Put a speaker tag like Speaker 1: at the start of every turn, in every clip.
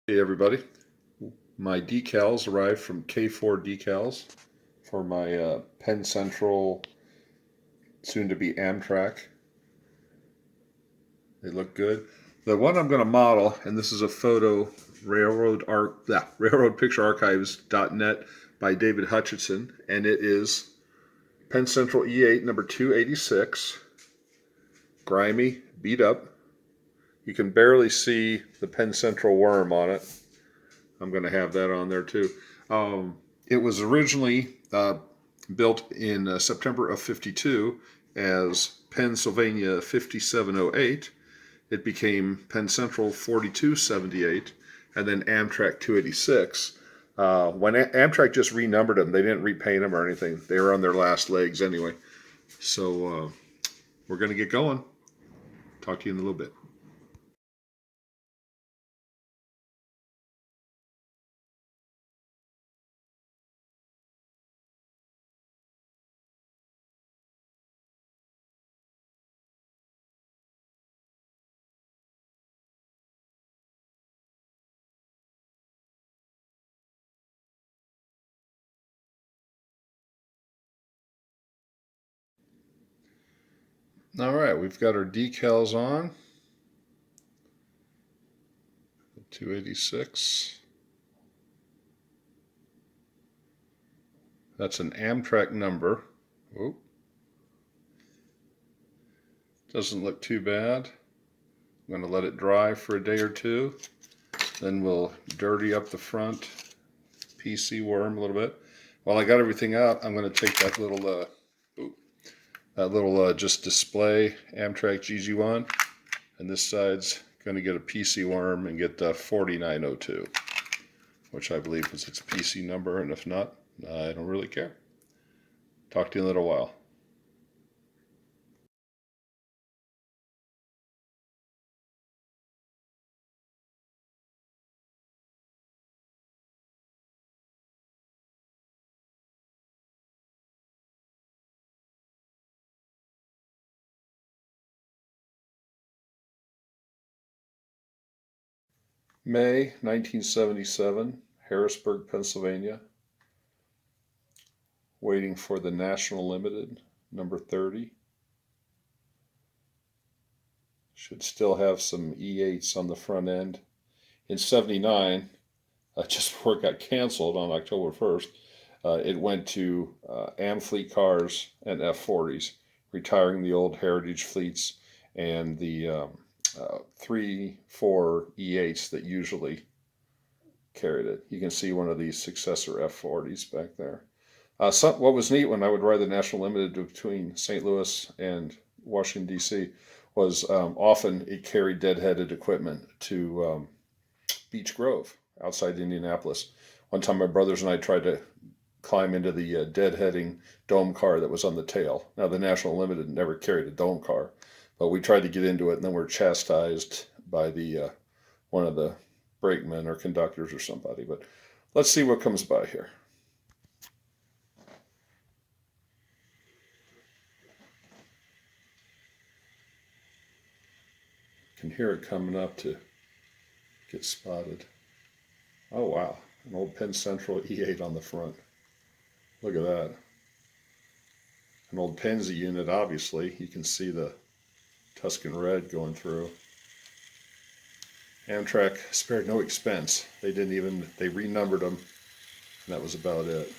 Speaker 1: Hey everybody, my decals arrived from K4 Decals for my Penn Central, soon to be Amtrak. They look good. The one I'm going to model, and this is a photo, railroadpicturearchives.net by David Hutchinson, and it is Penn Central E8 number 286, grimy, beat up. You can barely see the Penn Central worm on it. I'm going to have that on there too. It was originally built in September of 52 as Pennsylvania 5708. It became Penn Central 4278, and then Amtrak 286. When Amtrak just renumbered them, they didn't repaint them or anything. They were on their last legs anyway. So we're going to get going. Talk to you in a little bit. All right, we've got our decals on. 286. That's an Amtrak number. Oop. Doesn't look too bad. I'm going to let it dry for a day or two. Then we'll dirty up the front PC worm a little bit. While I got everything out, I'm going to take that little just display Amtrak GG1, and this side's going to get a PC worm and get 4902, which I believe is its PC number, and if not, I don't really care. Talk to you in a little while. May 1977, Harrisburg, Pennsylvania. Waiting for the National Limited, number 30. Should still have some E8s on the front end. In 79, just before it got canceled on October 1st, it went to Amfleet cars and F40s, retiring the old Heritage fleets and the 3, 4 E8s that usually carried it. You can see one of these successor F40s back there. What was neat when I would ride the National Limited between St. Louis and Washington, D.C., was often it carried deadheaded equipment to Beech Grove outside Indianapolis. One time my brothers and I tried to climb into the deadheading dome car that was on the tail. Now the National Limited never carried a dome car, but we tried to get into it, and then we were chastised by the one of the brakemen or conductors or somebody. But let's see what comes by here. Can hear it coming up to get spotted. Oh wow, an old Penn Central E8 on the front. Look at that. An old Pennsy unit, obviously. You can see the Tuscan red going through. Amtrak spared no expense. They renumbered them, and that was about it.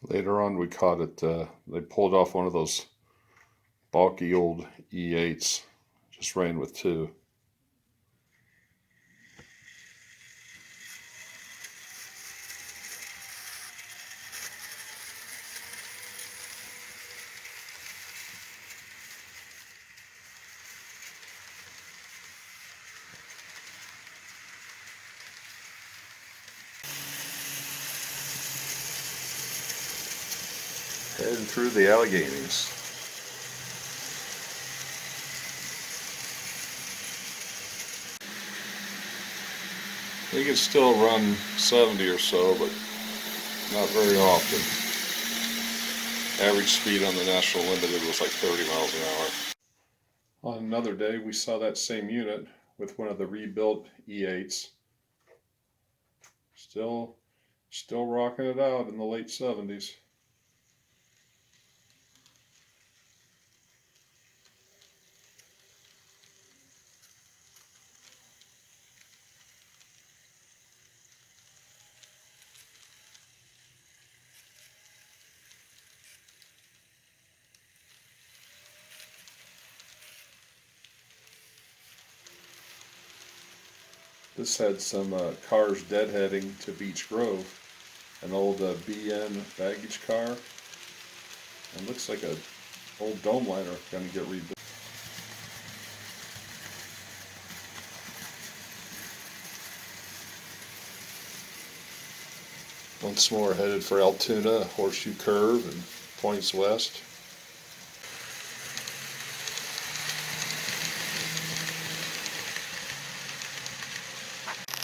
Speaker 1: Later on, we caught it. They pulled off one of those bulky old E8s. Just ran with 2. Heading through the Alleghenies. They can still run 70 or so, but not very often. Average speed on the National Limited was like 30 miles an hour. On another day, we saw that same unit with one of the rebuilt E8s. Still rocking it out in the late 70s. This had some cars deadheading to Beach Grove, an old BN baggage car, and looks like an old dome liner going to get rebuilt. Once more headed for Altoona, Horseshoe Curve, and points west.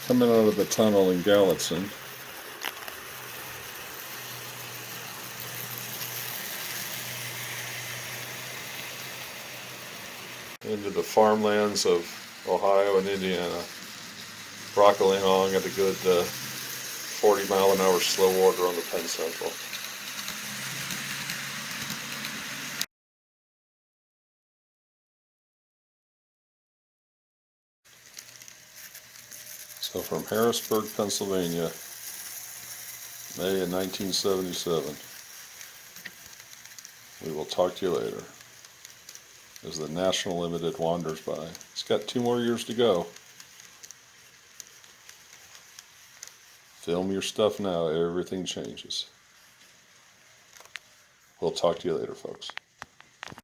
Speaker 1: Coming out of the tunnel in Gallatin. Into the farmlands of Ohio and Indiana. Broccoli Hong at a good 40-mile-an-hour slow order on the Penn Central. So from Harrisburg, Pennsylvania, May of 1977. We will talk to you later as the National Limited wanders by. It's got 2 more years to go. Film your stuff now, everything changes. We'll talk to you later, folks.